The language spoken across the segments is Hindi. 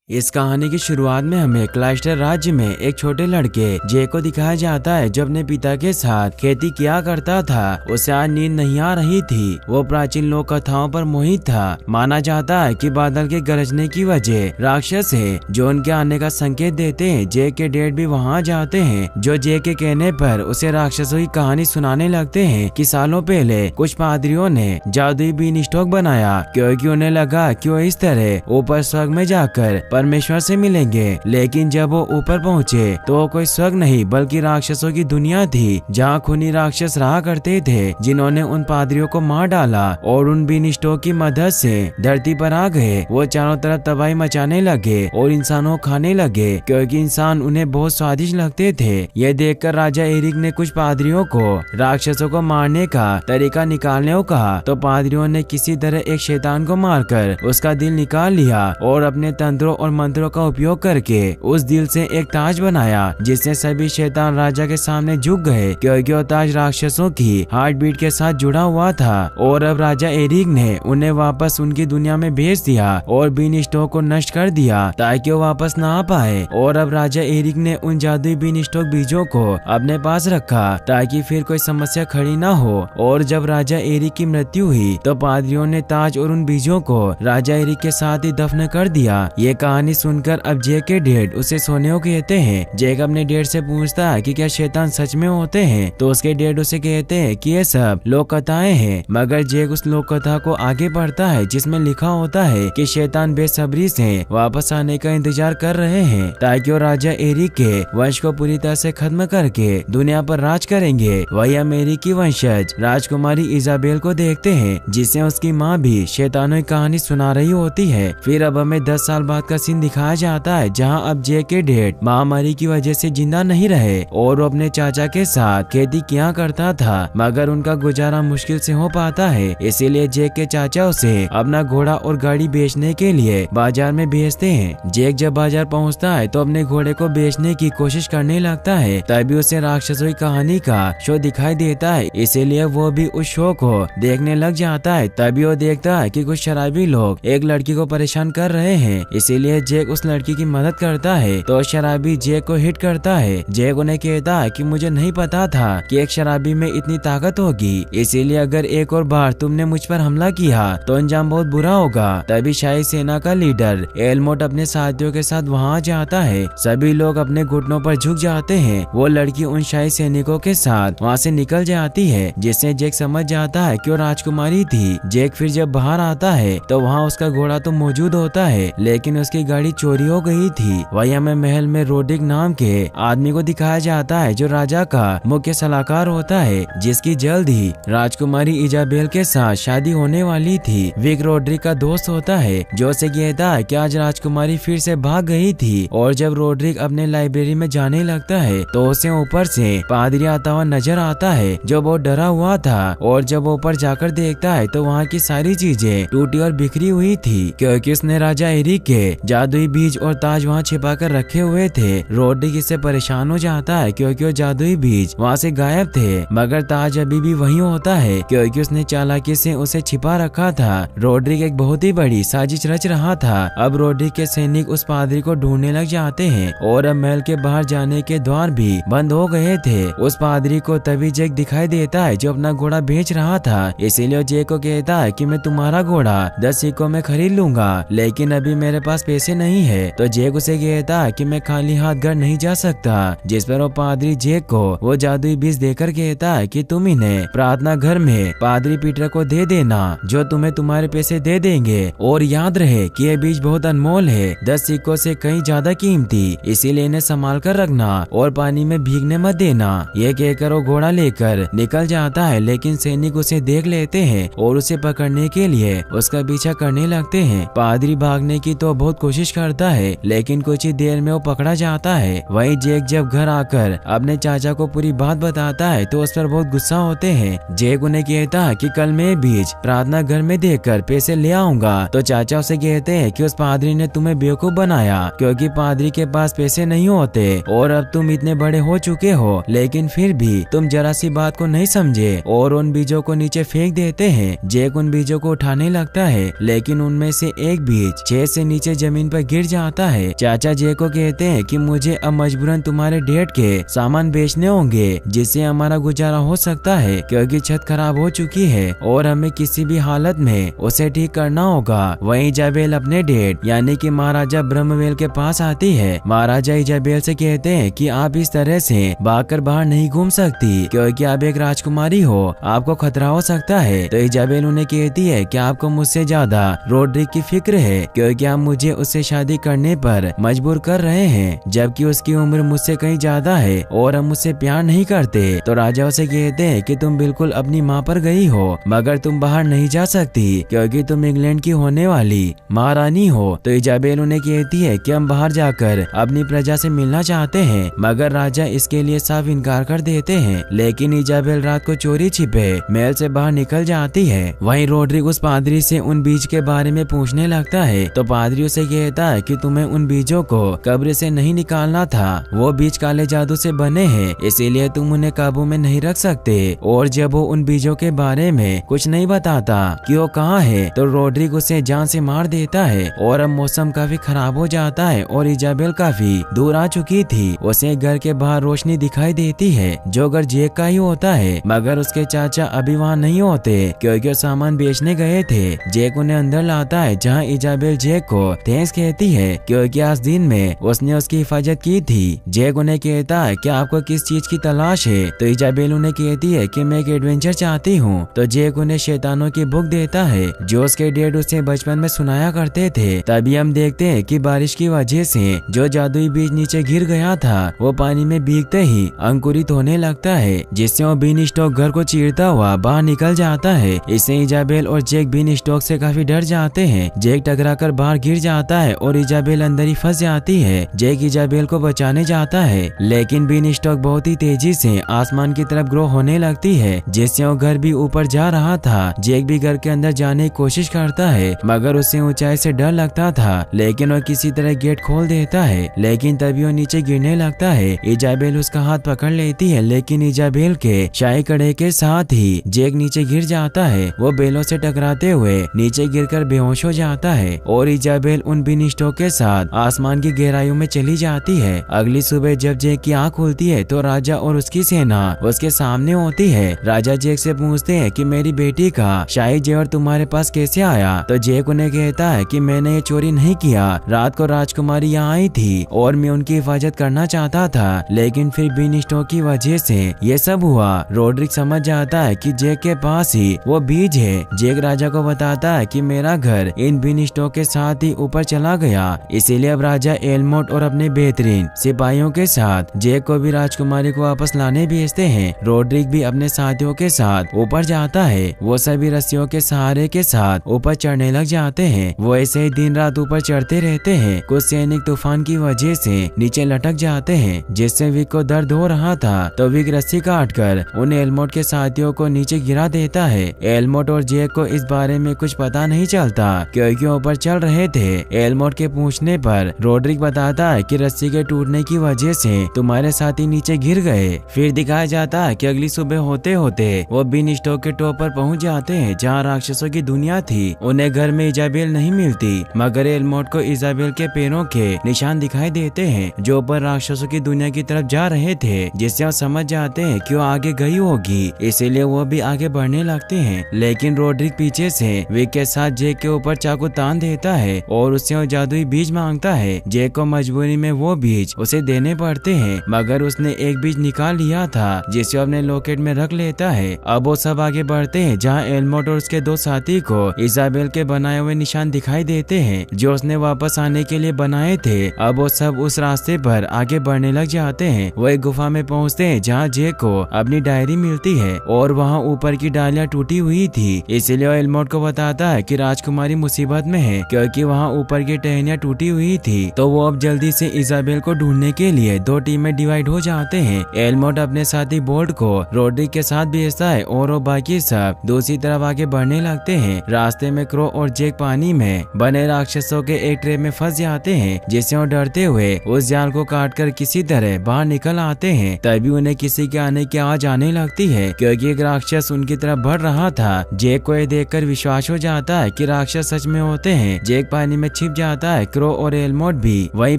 इस कहानी की शुरुआत में हमें क्लाइस्टर राज्य में एक छोटे लड़के जे को दिखाया जाता है जो अपने पिता के साथ खेती किया करता था। उसे आज नींद नहीं आ रही थी। वो प्राचीन लोक कथाओं पर मोहित था। माना जाता है कि बादल के गरजने की वजह राक्षस है जो उनके आने का संकेत देते हैं। जे के डैड भी वहाँ जाते हैं जो जे के कहने पर उसे राक्षसों की कहानी सुनाने लगते हैं कि सालों पहले कुछ पादरियों ने जादुई बीन स्टॉक बनाया क्योंकि उन्हें लगा कि वो इस तरह ऊपर स्वर्ग में जाकर परमेश्वर से मिलेंगे। लेकिन जब वो ऊपर पहुँचे तो वो कोई स्वर्ग नहीं बल्कि राक्षसों की दुनिया थी जहाँ खूनी राक्षस रहा करते थे जिन्होंने उन पादरियों को मार डाला और उन बीन स्टॉक की मदद से धरती पर आ गए। वो चारों तरफ तबाही मचाने लगे और इंसानों को खाने लगे क्योंकि इंसान उन्हें बहुत स्वादिष्ट लगते थे। ये देखकर राजा एरिक ने कुछ पादरियों को राक्षसों को मारने का तरीका निकालने को कहा तो पादरियों ने किसी तरह एक शैतान को मारकर उसका दिल निकाल लिया और अपने तंत्रों और मंत्रों का उपयोग करके उस दिल से एक ताज बनाया जिससे सभी शैतान राजा के सामने झुक गए क्योंकि वो ताज राक्षसों की हार्ट बीट के साथ जुड़ा हुआ था। और अब राजा एरिक ने उन्हें वापस उनकी दुनिया में भेज दिया और बीन स्टॉक को नष्ट कर दिया ताकि वो वापस ना आ पाए। और अब राजा एरिक ने उन जादुई बीन स्टॉक बीजों को अपने पास रखा ताकि फिर कोई समस्या खड़ी ना हो। और जब राजा एरिक की मृत्यु हुई तो पादरियों ने ताज और उन बीजों को राजा एरिक के साथ ही दफन कर दिया। ये कहानी सुनकर अब जेक के डैड उसे सोने को कहते हैं। जेक अपने डैड से पूछता है कि क्या शैतान सच में होते हैं तो उसके डैड उसे कहते हैं कि ये सब लोक कथाएं हैं। मगर जेक उस लोक कथा को आगे बढ़ता है जिसमें लिखा होता है कि शैतान बेसब्री से वापस आने का इंतजार कर रहे हैं ताकि वो राजा एरिक के वंश को पूरी तरह से खत्म करके दुनिया पर राज करेंगे। वही हम एरिक की वंशज राजकुमारी इजाबेल को देखते हैं जिसे उसकी माँ भी शैतानों की कहानी सुना रही होती है। फिर अब हमें 10 साल बाद का सीन दिखाया जाता है जहां अब जे के डैड महामारी की वजह से जिंदा नहीं रहे और वो अपने चाचा के साथ खेती किया करता था मगर उनका गुजारा मुश्किल से हो पाता है। इसीलिए जेक के चाचा उसे अपना घोड़ा और गाड़ी बेचने के लिए बाजार में भेजते हैं। जेक जब बाजार पहुंचता है तो अपने घोड़े को बेचने की कोशिश करने लगता है तभी उसे राक्षसों की कहानी का शो दिखाई देता है इसीलिए वो भी उस शो को देखने लग जाता है। तभी वो देखता है कि कुछ शराबी लोग एक लड़की को परेशान कर रहे हैं इसीलिए जेक उस लड़की की मदद करता है तो शराबी जेक को हिट करता है। जेक उन्हें कहता है कि मुझे नहीं पता था कि एक शराबी में इतनी ताकत होगी इसीलिए अगर एक और बार तुमने मुझ पर हमला किया तो अंजाम बहुत बुरा होगा। तभी शाही सेना का लीडर एलमोट अपने साथियों के साथ वहाँ जाता है। सभी लोग अपने घुटनों पर झुक जाते हैं। वो लड़की उन शाही सैनिकों के साथ वहाँ से निकल जाती है जिससे जेक समझ जाता है कि वो राजकुमारी थी। जेक फिर जब बाहर आता है तो वहाँ उसका घोड़ा तो मौजूद होता है लेकिन उसकी गाड़ी चोरी हो गई थी। वही हमें महल में रोड्रिक नाम के आदमी को दिखाया जाता है जो राजा का मुख्य सलाहकार होता है जिसकी जल्द ही राजकुमारी इजाबेल के साथ शादी होने वाली थी। विक रोड्रिक का दोस्त होता है जो उसे कहता है कि आज राजकुमारी फिर से भाग गई थी। और जब रोड्रिक अपने लाइब्रेरी में जाने लगता है तो उसे ऊपर से पादरी आता हुआ नजर आता है जो बहुत डरा हुआ था। और जब वो ऊपर जाकर देखता है तो वहाँ की सारी चीजें टूटी और बिखरी हुई थी क्योंकि उसने राजा एरिक के जादुई बीज और ताज वहाँ छिपा कर रखे हुए थे। रोड्रिक इससे परेशान हो जाता है क्योंकि वो जादुई बीज वहाँ से गायब थे मगर ताज अभी भी वहीं होता है क्योंकि उसने चालाकी से उसे छिपा रखा था। रोड्रिक एक बहुत ही बड़ी साजिश रच रहा था। अब रोड्रिक के सैनिक उस पादरी को ढूंढने लग जाते हैं और अब महल के बाहर जाने के द्वार भी बंद हो गए थे। उस पादरी को तभी जेक दिखाई देता है जो अपना घोड़ा बेच रहा था इसीलिए जेक को कहता है कि मैं तुम्हारा घोड़ा 10 सिक्कों में खरीद लूंगा लेकिन अभी मेरे पास पैसे नहीं है। तो जेक उसे कहता है कि मैं खाली हाथ घर नहीं जा सकता जिस पर वो पादरी जेक को वो जादुई बीज देकर कहता है कि तुम इन्हें प्रार्थना घर में पादरी पीटर को दे देना जो तुम्हें तुम्हारे पैसे दे देंगे। और याद रहे कि ये बीज बहुत अनमोल है 10 सिक्कों से कहीं ज्यादा कीमती इसीलिए इन्हें संभाल कर रखना और पानी में भीगने मत देना। ये कहकर वो घोड़ा लेकर निकल जाता है लेकिन सैनिक उसे देख लेते हैं और उसे पकड़ने के लिए उसका पीछा करने लगते हैं। पादरी भागने की तो बहुत कोशिश करता है लेकिन कुछ ही देर में वो पकड़ा जाता है। वहीं जेक जब घर आकर अपने चाचा को पूरी बात बताता है तो उस पर बहुत गुस्सा होते हैं। जेक उन्हें कहता है कि कल मैं बीज प्रार्थना घर में देकर पैसे ले आऊंगा। तो चाचा उसे कहते हैं कि उस पादरी ने तुम्हें बेवकूफ बनाया क्योंकि पादरी के पास पैसे नहीं होते और अब तुम इतने बड़े हो चुके हो लेकिन फिर भी तुम जरा सी बात को नहीं समझे और उन बीजों को नीचे फेंक देते हैं। जेक उन बीजों को उठाने लगता है लेकिन उनमें से एक बीज 6 से नीचे जमीन जमीन पर गिर जाता है। चाचा जेक को कहते हैं कि मुझे अब मजबूरन तुम्हारे डैड के सामान बेचने होंगे जिससे हमारा गुजारा हो सकता है, क्योंकि छत खराब हो चुकी है और हमें किसी भी हालत में उसे ठीक करना होगा। वहीं इजाबेल अपने डैड यानी कि महाराजा ब्रह्मवेल के पास आती है। महाराजा इजाबेल से कहते हैं कि आप इस तरह से भागकर बाहर नहीं घूम सकती, क्योंकि आप एक राजकुमारी हो, आपको खतरा हो सकता है। तो इजाबेल उन्हें कहती है कि आपको मुझसे ज्यादा रोड्रिक की फिक्र है, क्योंकि आप मुझे उससे शादी करने पर मजबूर कर रहे हैं, जबकि उसकी उम्र मुझसे कहीं ज्यादा है और हम मुझसे प्यार नहीं करते। तो राजा उसे कहते हैं कि तुम बिल्कुल अपनी माँ पर गई हो, मगर तुम बाहर नहीं जा सकती क्योंकि तुम इंग्लैंड की होने वाली महारानी हो। तो इजाबेल उन्हें कहती है कि हम बाहर जाकर अपनी प्रजा से मिलना चाहते हैं, मगर राजा इसके लिए साफ इनकार कर देते हैं। लेकिन इजाबेल रात को चोरी छिपे महल से बाहर निकल जाती है। वहीं रोड्रिक उस पादरी से उन बीज के बारे में पूछने लगता है। तो पादरी उसे कहता है कि तुम्हें उन बीजों को कब्र से नहीं निकालना था, वो बीज काले जादू से बने हैं, इसीलिए तुम उन्हें काबू में नहीं रख सकते। और जब वो उन बीजों के बारे में कुछ नहीं बताता कि वो कहाँ है, तो रोड्रिक उसे जान से मार देता है। और अब मौसम काफी खराब हो जाता है और इजाबेल काफी दूर आ चुकी थी। उसे घर के बाहर रोशनी दिखाई देती है, जो घर जेक का ही होता है, मगर उसके चाचा अभी वहाँ नहीं होते क्योंकि वो सामान बेचने गए थे। जेक उन्हें अंदर लाता है, जहाँ इजाबेल जेक को थैंक्स कहती है क्योंकि आज दिन में उसने उसकी हिफाजत की थी। जेक उन्हें कहता है कि आपको किस चीज की तलाश है। तो इजाबेल उन्हें कहती है कि मैं एक एडवेंचर चाहती हूँ। तो जेक उन्हें शैतानों की बुक देता है जो उसके डैड उसे बचपन में सुनाया करते थे। तभी हम देखते हैं कि बारिश की वजह से जो जादुई बीज नीचे गिर गया था वो पानी में भीगते ही अंकुरित होने लगता है, जिससे वो बीन स्टॉक घर को चीरता हुआ बाहर निकल जाता है। इससे इजाबेल और जेक बीन स्टॉक से काफी डर जाते हैं। जेक टकराकर बाहर गिर जाता है और इजाबेल अंदर ही फंस जाती है। जेक इजाबेल को बचाने जाता है, लेकिन बीन स्टॉक बहुत ही तेजी से आसमान की तरफ ग्रो होने लगती है, जिससे वो घर भी ऊपर जा रहा था। जेक भी घर के अंदर जाने की कोशिश करता है, मगर उसे ऊंचाई से डर लगता था, लेकिन वो किसी तरह गेट खोल देता है। लेकिन तभी वो नीचे गिरने लगता है। इजाबेल उसका हाथ पकड़ लेती है, लेकिन इजाबेल के शाही कड़े के साथ ही जेक नीचे गिर जाता है। वो बेलों से टकराते हुए नीचे गिरकर बेहोश हो जाता है और इजाबेल उन बीन स्टॉक के साथ आसमान की गहराइयों में चली जाती है। अगली सुबह जब जेक की आँख खुलती है तो राजा और उसकी सेना उसके सामने होती है। राजा जेक से पूछते हैं कि मेरी बेटी का शाही जेवर तुम्हारे पास कैसे आया। तो जेक उन्हें कहता है कि मैंने ये चोरी नहीं किया, रात को राजकुमारी यहाँ आई थी और मैं उनकी हिफाजत करना चाहता था, लेकिन फिर बीन स्टॉक की वजह से ये सब हुआ। रोड्रिक समझ जाता है कि जेक के पास ही वो बीज है। जेक राजा को बताता है कि मेरा घर इन बीन स्टॉक के साथ ही ऊपर चला गया, इसीलिए अब राजा एलमोट और अपने बेहतरीन सिपाहियों के साथ जेक को भी राजकुमारी को वापस लाने भेजते हैं। रोड्रिक भी अपने साथियों के साथ ऊपर जाता है। वो सभी रस्सियों के सहारे के साथ ऊपर चढ़ने लग जाते हैं। वो ऐसे ही दिन रात ऊपर चढ़ते रहते हैं। कुछ सैनिक तूफान की वजह से नीचे लटक जाते हैं, जिससे विक को दर्द हो रहा था। तो विक रस्सी काट कर उन एलमोट के साथियों को नीचे गिरा देता है। एलमोट और जेक को इस बारे में कुछ पता नहीं चलता क्योंकि ऊपर चल रहे थे। एलमोट के पूछने पर रोड्रिक बताता है कि रस्सी के टूटने की वजह से तुम्हारे साथी नीचे गिर गए। फिर दिखाया जाता है कि अगली सुबह होते होते वो बीन स्टॉक के टॉप पर पहुंच जाते हैं, जहां राक्षसों की दुनिया थी। उन्हें घर में इजाबेल नहीं मिलती, मगर एलमोट को इजाबेल के पैरों के निशान दिखाई देते हैं जो ऊपर राक्षसों की दुनिया की तरफ जा रहे थे, जिससे वो समझ जाते हैं कि वो आगे गई होगी, इसीलिए वो भी आगे बढ़ने लगते हैं। लेकिन रोड्रिक पीछे से विक के साथ जेक के ऊपर चाकू तान देता है और उससे वो जादुई बीज मांगता है। जेक को मजबूरी में वो बीज उसे देने पड़ते हैं, मगर उसने एक बीज निकाल लिया था जिसे अपने लॉकेट में रख लेता है। अब वो सब आगे बढ़ते हैं, जहाँ एलमोट और उसके दो साथी को इजाबेल के बनाए हुए निशान दिखाई देते हैं जो उसने वापस आने के लिए बनाए थे। अब वो सब उस रास्ते पर आगे बढ़ने लग जाते हैं। वो एक गुफा में पहुँचते हैं जहाँ जेक को अपनी डायरी मिलती है और वहाँ ऊपर की डालियाँ टूटी हुई थी, इसलिए वो एलमोट को बताता है कि राजकुमारी मुसीबत में है क्योंकि वहाँ ऊपर की टहनियाँ टूटी हुई थी। तो वो अब जल्दी से इजाबेल को ढूंढने के लिए दो टीम में डिवाइड हो जाते हैं। एलमोट अपने साथी बोल्ट को रोड्रिक के साथ भेजता है और वो बाकी सब दूसरी तरफ आगे बढ़ने लगते हैं। रास्ते में क्रो और जेक पानी में बने राक्षसों के एक ट्रैप में फंस जाते हैं, जिससे वो डरते हुए उस जाल को काटकर किसी तरह बाहर निकल आते हैं। तभी उन्हें किसी के आने की आवाज आने लगती है क्योंकि एक राक्षस उनकी तरफ बढ़ रहा था। जेक को ये देखकर विश्वास हो जाता है कि राक्षस सच में होते हैं। जेक पानी में छिप छिप जाता है। क्रो और एलमोट भी वहीं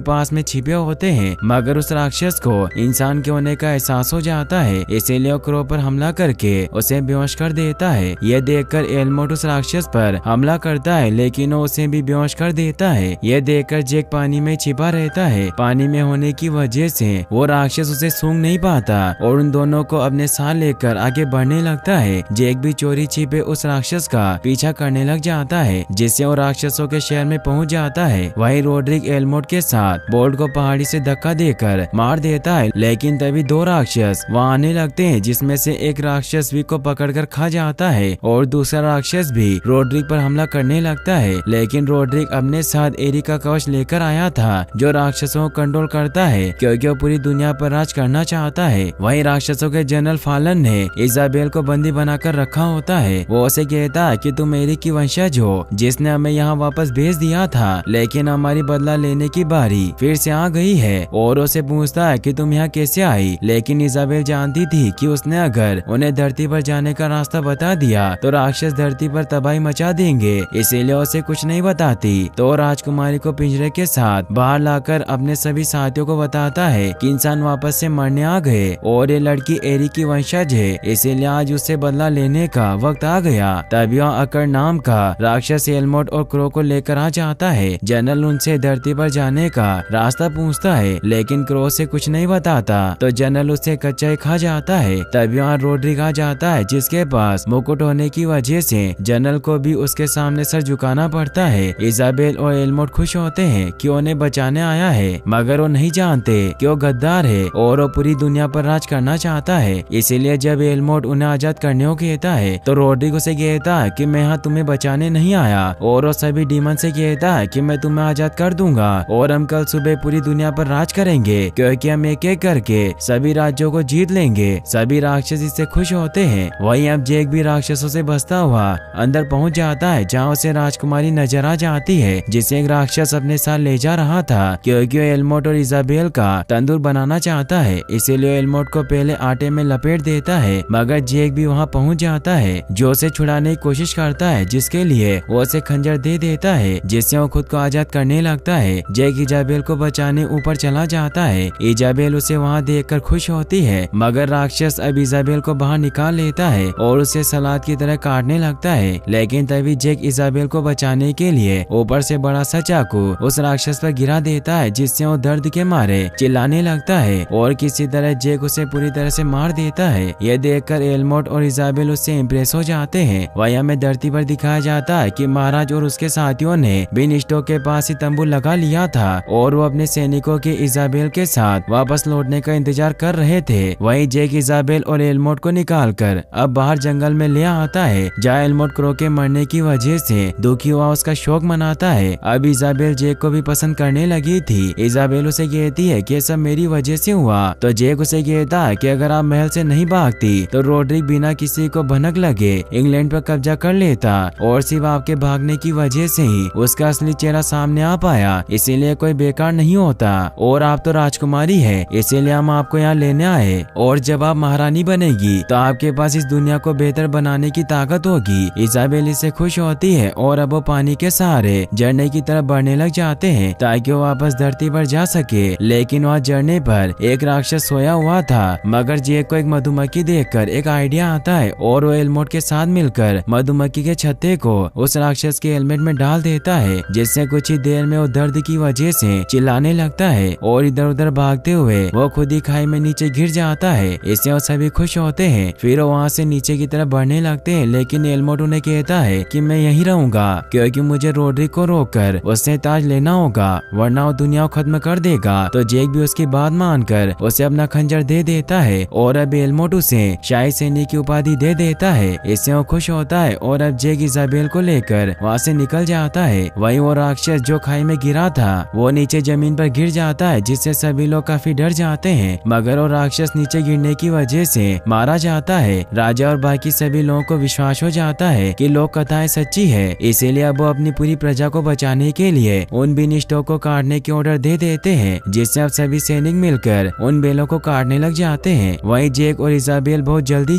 पास में छिपे होते हैं, मगर उस राक्षस को इंसान के होने का एहसास हो जाता है, इसीलिए क्रो पर हमला करके उसे बेहोश कर देता है। यह देखकर एलमोट उस राक्षस पर हमला करता है, लेकिन वो उसे भी बेहोश कर देता है। यह देखकर जैक पानी में छिपा रहता है। पानी में होने की वजह से वो राक्षस उसे सूंघ नहीं पाता और उन दोनों को अपने साथ लेकर आगे बढ़ने लगता है। जैक भी चोरी छिपे उस राक्षस का पीछा करने लग जाता है, जिससे वो राक्षसों के शहर में पहुंच जाता है। वहीं रोड्रिक एलमोट के साथ बोल्ट को पहाड़ी से धक्का देकर मार देता है, लेकिन तभी दो राक्षस वहां आने लगते हैं, जिसमें से एक राक्षस विक को पकड़कर खा जाता है और दूसरा राक्षस भी रोड्रिक पर हमला करने लगता है। लेकिन रोड्रिक अपने साथ एरी का कवच लेकर आया था, जो राक्षसों को कंट्रोल करता है, क्योंकि वो पूरी दुनिया पर राज करना चाहता है। वहीं राक्षसों के जनरल फालन ने इजाबेल को बंदी बनाकर रखा होता है। वो उसे कहता है कि तुम एरी की वंशज हो, जिसने हमें यहाँ वापस भेज दिया था, लेकिन हमारी बदला लेने की बारी फिर से आ गई है। और उसे पूछता है कि तुम यहाँ कैसे आई, लेकिन इजाबेल जानती थी कि उसने अगर उन्हें धरती पर जाने का रास्ता बता दिया तो राक्षस धरती पर तबाही मचा देंगे, इसीलिए उसे कुछ नहीं बताती। तो राजकुमारी को पिंजरे के साथ बाहर लाकर अपने सभी साथियों को बताता है कि इंसान वापस से मरने आ गए और ये लड़की एरी की वंशज है, इसीलिए आज उससे बदला लेने का वक्त आ गया। तभी वहाँ अकर नाम का राक्षस एलमोट और क्रो को लेकर आ जाता है। जनरल उनसे धरती पर जाने का रास्ता पूछता है, लेकिन क्रो से कुछ नहीं बताता, तो जनरल उसे कच्चा ही खा जाता है। तभी वहाँ रोड्रिक आ जाता है, जिसके पास मुकुट होने की वजह से जनरल को भी उसके सामने सर झुकाना पड़ता है। इजाबेल और एलमोट खुश होते हैं कि उन्हें बचाने आया है, मगर वो नहीं जानते कि वो गद्दार है और वो पूरी दुनिया पर राज करना चाहता है। इसीलिए जब एलमोट उन्हें आजाद करने को कहता है, तो रोड्रिक उसे कहता है कि मैं यहाँ तुम्हें बचाने नहीं आया, और वो सभी डीमन से कहता है कि मैं तुम्हें आजाद कर दूंगा और हम कल सुबह पूरी दुनिया पर राज करेंगे, क्योंकि हम एक एक करके सभी राज्यों को जीत लेंगे। सभी राक्षस इससे खुश होते हैं। वहीं अब जैक भी राक्षसों से बसता हुआ अंदर पहुंच जाता है, जहाँ उसे राजकुमारी नजर आ जाती है, जिसे एक राक्षस अपने साथ ले जा रहा था, क्योंकि वो एलमोट और इजाबेल का तंदूर बनाना चाहता है। इसीलिए एलमोट को पहले आटे में लपेट देता है, मगर जैक भी वहाँ पहुँच जाता है, जो उसे छुड़ाने की कोशिश करता है, जिसके लिए वो उसे खंजर दे देता है, जिससे वो खुद को आजाद करने लगता है। जैक इजाबेल को बचाने ऊपर चला जाता है। इजाबेल उसे वहाँ देखकर खुश होती है, मगर राक्षस अब इजाबेल को बाहर निकाल लेता है और उसे सलाद की तरह काटने लगता है। लेकिन तभी जैक इजाबेल को बचाने के लिए ऊपर से बड़ा सा चाकू उस राक्षस पर गिरा देता है, जिससे वो दर्द के मारे चिल्लाने लगता है और किसी तरह जैक उसे पूरी तरह से मार देता है। यह देखकर एलमोट और इजाबेल उससे इम्प्रेस हो जाते हैं। वहीं हमें धरती पर दिखाया जाता है कि महाराज और उसके साथियों ने बिनिस्टो के पास ही तंबू लगा लिया था और वो अपने सैनिकों के इजाबेल के साथ वापस लौटने का इंतजार कर रहे थे। वहीं जैक इजाबेल और एलमोट को निकालकर अब बाहर जंगल में ले आता है, जहाँ एलमोट क्रो के मरने की वजह से दुखी हुआ उसका शोक मनाता है। अब इजाबेल जैक को भी पसंद करने लगी थी। इजाबेल उसे कहती है कि सब मेरी वजह से हुआ, तो जैक उसे कहता है कि अगर आप महल से नहीं भागती तो रोड्रिक बिना किसी को भनक लगे इंग्लैंड पर कब्जा कर लेता, और सिर्फ आपके भागने की वजह से ही उसका असली चेहरा सामने आ पाया, इसीलिए कोई बेकार नहीं होता, और आप तो राजकुमारी है, इसीलिए हम आपको यहाँ लेने आए, और जब आप महारानी बनेगी तो आपके पास इस दुनिया को बेहतर बनाने की ताकत होगी। इजाबेल इससे खुश होती है और अब वो पानी के सहारे झरने की तरफ बढ़ने लग जाते हैं, ताकि वो वापस धरती पर जा सके। लेकिन वहाँ झरने पर एक राक्षस सोया हुआ था, मगर जैक को एक मधुमक्खी देखकर एक आइडिया आता है और वो एलमोट के साथ मिलकर मधुमक्खी के छत्ते को उस राक्षस के हेलमेट में डाल देता है, जिससे कुछ ही देर में वो दर्द की वजह से चिल्लाने लगता है और इधर उधर भागते हुए वो खुद ही खाई में नीचे गिर जाता है। इससे वो सभी खुश होते हैं। फिर वो वहाँ से नीचे की तरफ बढ़ने लगते हैं, लेकिन एलमोट उन्हें कहता है कि मैं यहीं रहूंगा, क्योंकि मुझे रोड्रिक को रोककर उससे ताज लेना होगा, वरना वो दुनिया को खत्म कर देगा। तो जैक भी उसकी बात मानकर उसे अपना खंजर दे देता है और अब एलमोट उसे शाही सैनिक की उपाधि दे देता है। इससे वो खुश होता है और अब जैक इजाबेल को लेकर वहाँ से निकल जाता है। वहीं वो राक्षस जो खाई में गिरा था वो नीचे जमीन पर गिर जाता है, जिससे सभी लोग काफी डर जाते हैं, मगर वो राक्षस नीचे गिरने की वजह से मारा जाता है। राजा और बाकी सभी लोगों को विश्वास हो जाता है कि लोक कथाएं सच्ची है, इसीलिए अब वो अपनी पूरी प्रजा को बचाने के लिए उन बिनिस्टों को काटने के ऑर्डर दे देते हैं, जिससे अब सभी सैनिक मिलकर उन बेलों को काटने लग जाते हैं। वहीं जैक और इजाबेल बहुत जल्दी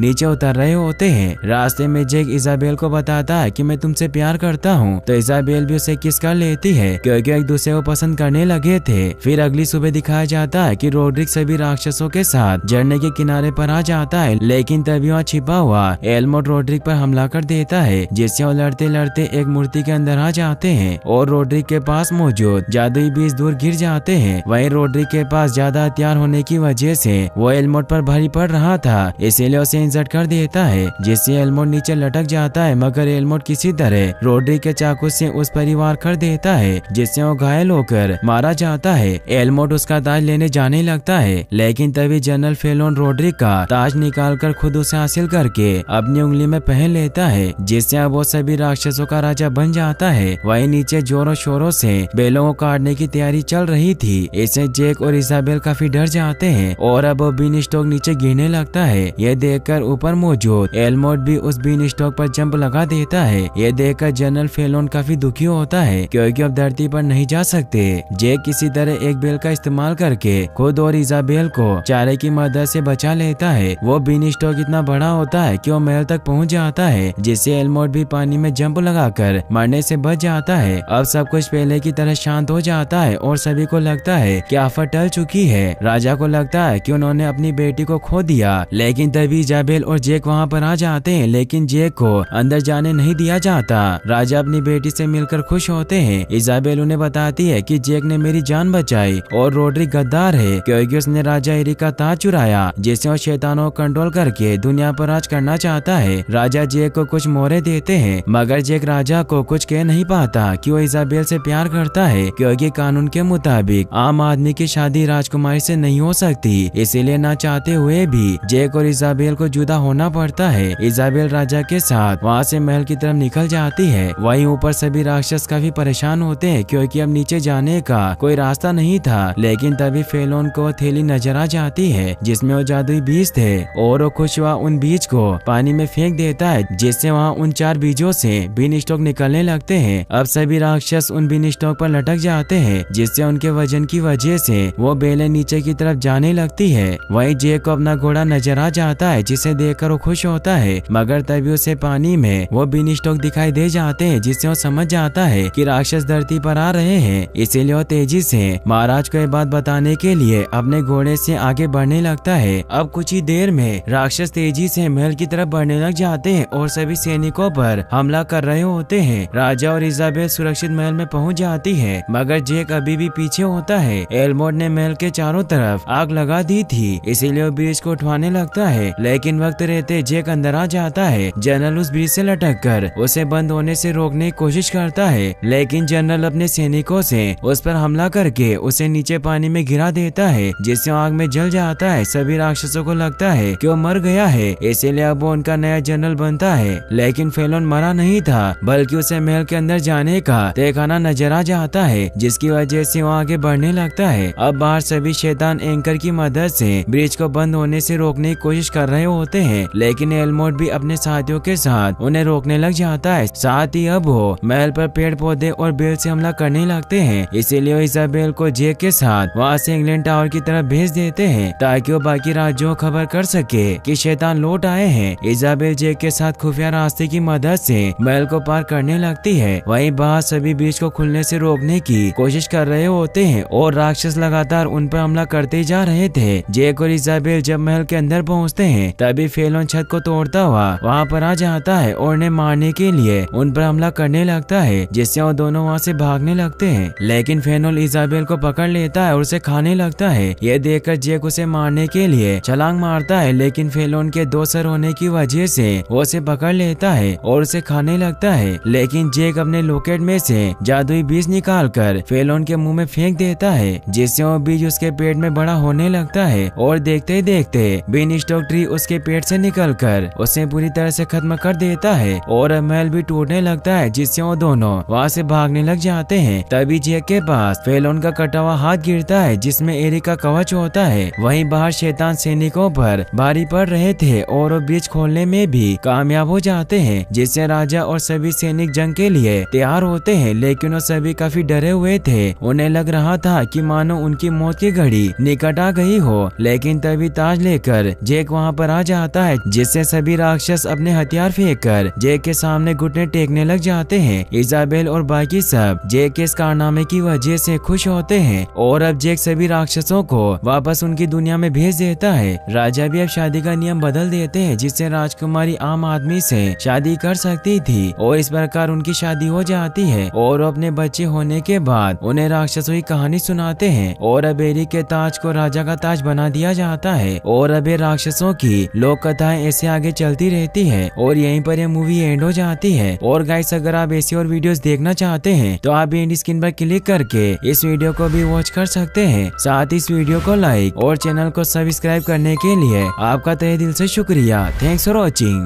नीचे उतर रहे होते हैं। रास्ते में जैक इजाबेल को बताता है कि मैं तुमसे प्यार करता हूँ, तो इजाबेल इजाबेल भी उसे किस कर लेती है क्योंकि एक दूसरे को पसंद करने लगे थे। फिर अगली सुबह दिखाया जाता है कि रोड्रिक सभी राक्षसों के साथ झरने के किनारे पर आ जाता है, लेकिन तभी वहाँ छिपा हुआ एलमोट रोड्रिक पर हमला कर देता है, जिससे वो लड़ते लड़ते एक मूर्ति के अंदर आ जाते हैं और रोड्रिक के पास मौजूद जादुई बीज दूर गिर जाते हैं। वहीं रोड्रिक के पास ज्यादा हथियार होने की वजह से वो एलमोट पर भारी पड़ रहा था, इसीलिए उसे इंजर्ड कर देता है, जिससे एलमोट नीचे लटक जाता है। मगर एलमोट किसी तरह रोड्रिक के चाकू से उस पर वार कर देता है, जिससे वो घायल होकर मारा जाता है। एलमोट उसका ताज लेने जाने लगता है, लेकिन तभी जनरल फेलोन रोड्रिक का ताज निकालकर खुद उसे हासिल करके अपनी उंगली में पहन लेता है, जिससे अब वो सभी राक्षसों का राजा बन जाता है। वहीं नीचे जोरों शोरों से बेलों को काटने की तैयारी चल रही थी। इससे जैक और इजाबेल काफी डर जाते हैं और अब वो बीन स्टॉक नीचे गिरने लगता है। यह देखकर ऊपर मौजूद एलमोट भी उस बीन स्टॉक पर जंप लगा देता है। यह देखकर जनरल फेलोन काफी दुखी होता है क्योंकि अब धरती पर नहीं जा सकते। जैक किसी तरह एक बेल का इस्तेमाल करके खुद और इजाबेल को चारे की मदद से बचा लेता है। वो बीन स्टॉक इतना बड़ा होता है कि वो महल तक पहुंच जाता है, जिससे एलमोट भी पानी में जंप लगाकर मरने से बच जाता है। अब सब कुछ पहले की तरह शांत हो जाता है और सभी को लगता है कि आफत टल चुकी है। राजा को लगता है कि उन्होंने अपनी बेटी को खो दिया, लेकिन तभी इजाबेल और जैक वहाँ पर आ जाते हैं, लेकिन जैक को अंदर जाने नहीं दिया जाता। राजा अपनी बेटी से मिलकर खुश होते हैं। इजाबेल उन्हें बताती है कि जैक ने मेरी जान बचाई और रोड्रिक गद्दार है क्योंकि उसने राजा एरिक का ताज चुराया, जिससे वो शैतानों को कंट्रोल करके दुनिया पर राज करना चाहता है। राजा जैक को कुछ मोहरे देते हैं, मगर जैक राजा को कुछ कह नहीं पाता कि वो इजाबेल से प्यार करता है क्योंकि कानून के मुताबिक आम आदमी की शादी राजकुमारी से नहीं हो सकती। इसीलिए ना चाहते हुए भी जैक और इजाबेल को जुदा होना पड़ता है। इजाबेल राजा के साथ वहाँ से महल की तरफ निकल जाती है। वहीं ऊपर सभी राक्षस काफी परेशान होते हैं क्योंकि अब नीचे जाने का कोई रास्ता नहीं था, लेकिन तभी फेलोन को थैली नजर आ जाती है जिसमें वो जादुई बीज थे और वो खुश हुआ उन बीज को पानी में फेंक देता है, जिससे वहाँ उन 4 बीजों से बीन स्टॉक निकलने लगते हैं। अब सभी राक्षस उन बीन स्टॉक पर लटक जाते हैं, जिससे उनके वजन की वजह से वो बेलें नीचे की तरफ जाने लगती है। वहीं जैक को अपना घोड़ा नजर आ जाता है, जिसे देखकर वो खुश होता है, मगर तभी उसे पानी में वो बीन स्टॉक दिखाई दे जाते हैं, जिससे वो समझ जाता है कि राक्षस धरती पर आ रहे हैं। इसीलिए वो तेजी से महाराज को ये बात बताने के लिए अपने घोड़े से आगे बढ़ने लगता है। अब कुछ ही देर में राक्षस तेजी से महल की तरफ बढ़ने लग जाते हैं और सभी सैनिकों पर हमला कर रहे होते हैं। राजा और इजाबेल सुरक्षित महल में पहुंच जाती है, मगर जैक अभी भी पीछे होता है। एलमोट ने महल के चारों तरफ आग लगा दी थी, इसीलिए वो ब्रिज को उठवाने लगता है, लेकिन वक्त रहते जैक अंदर आ जाता है। जनरल उस ब्रिज से लटक कर उसे बंद होने से रोकने की कोशिश करता है, लेकिन जनरल अपने सैनिकों से उस पर हमला करके उसे नीचे पानी में गिरा देता है, जिससे आग में जल जाता है। सभी राक्षसों को लगता है कि वो मर गया है, इसीलिए अब वो उनका नया जनरल बनता है। लेकिन फेलोन मरा नहीं था, बल्कि उसे महल के अंदर जाने का तहखाना नजर आ जाता है, जिसकी वजह से वो आगे बढ़ने लगता है। अब बाहर सभी शैतान एंकर की मदद से ब्रिज को बंद होने से रोकने की कोशिश कर रहे होते हैं, लेकिन एलमोट भी अपने साथियों के साथ उन्हें रोकने लग जाता है। साथ ही अब वो महल पर पेड़ पौधे और बेल से हमला करने लगते हैं, इसीलिए इजाबेल को जैक के साथ वहाँ से इंग्लैंड टावर की तरफ भेज देते हैं ताकि वो बाकी राज्यों को खबर कर सके कि शैतान लौट आए हैं। इजाबेल जैक के साथ खुफिया रास्ते की मदद से महल को पार करने लगती है। वहीं बाहर सभी बीच को खुलने से रोकने की कोशिश कर रहे होते हैं और राक्षस लगातार उन पर हमला करते जा रहे थे। जैक और इजाबेल जब महल के अंदर पहुंचते हैं, तभी फेलोन छत को तोड़ता हुआ वहाँ पर आ जाता है और उन्हें मारने के लिए उन पर हमला करने लगता है, जिससे वो दोनों वहाँ से भागने लगते हैं। लेकिन फेनोल इजाबेल को पकड़ लेता है और उसे खाने लगता है। यह देखकर जैक उसे मारने के लिए छलांग मारता है, लेकिन फेलोन के 2 सर होने की वजह से वो उसे पकड़ लेता है और उसे खाने लगता है। लेकिन जैक अपने लॉकेट में से जादुई बीज निकालकर फेलोन के मुंह में फेंक देता है, जिससे वो बीज उसके पेट में बड़ा होने लगता है और देखते ही देखते बीन स्टॉक ट्री उसके पेट से निकलकर उसे पूरी तरह से खत्म कर देता है और महल भी टूटने लगता है, जिससे वो दोनों वहाँ से भागने लग जाते हैं। तभी जैक के पास फेलोन का कटा हुआ हाथ गिरता है, जिसमें एरिक का कवच होता है। वहीं बाहर शैतान सैनिकों पर भारी पड़ रहे थे और वो ब्रिज खोलने में भी कामयाब हो जाते हैं, जिससे राजा और सभी सैनिक जंग के लिए तैयार होते हैं। लेकिन वो सभी काफी डरे हुए थे, उन्हें लग रहा था कि मानो उनकी मौत की घड़ी निकट आ गई हो। लेकिन तभी ताज लेकर जैक वहाँ पर आ जाता है, जिससे सभी राक्षस अपने हथियार फेंक कर जैक के सामने घुटने टेकने लग जाते हैं। इजाबेल और बाकी सब जैक के इस कारनामे की वजह से खुश होते हैं और अब जैक सभी राक्षसों को वापस उनकी दुनिया में भेज देता है। राजा भी अब शादी का नियम बदल देते हैं जिससे राजकुमारी आम आदमी से शादी कर सकती थी और इस प्रकार उनकी शादी हो जाती है और अपने बच्चे होने के बाद उन्हें राक्षसों की कहानी सुनाते हैं और अब एरिक के ताज को राजा का ताज बना दिया जाता है और अब ये राक्षसों की लोक कथाएं ऐसे आगे चलती रहती है और यहीं पर ये मूवी एंड हो जाती है। और गाइस अगर आप ऐसी और वीडियोस देखना चाहते हैं तो आप एंड स्क्रीन पर क्लिक करके इस वीडियो को भी वॉच कर सकते हैं। साथ ही इस वीडियो को लाइक और चैनल को सब्सक्राइब करने के लिए आपका तहे दिल से शुक्रिया। Thanks for watching.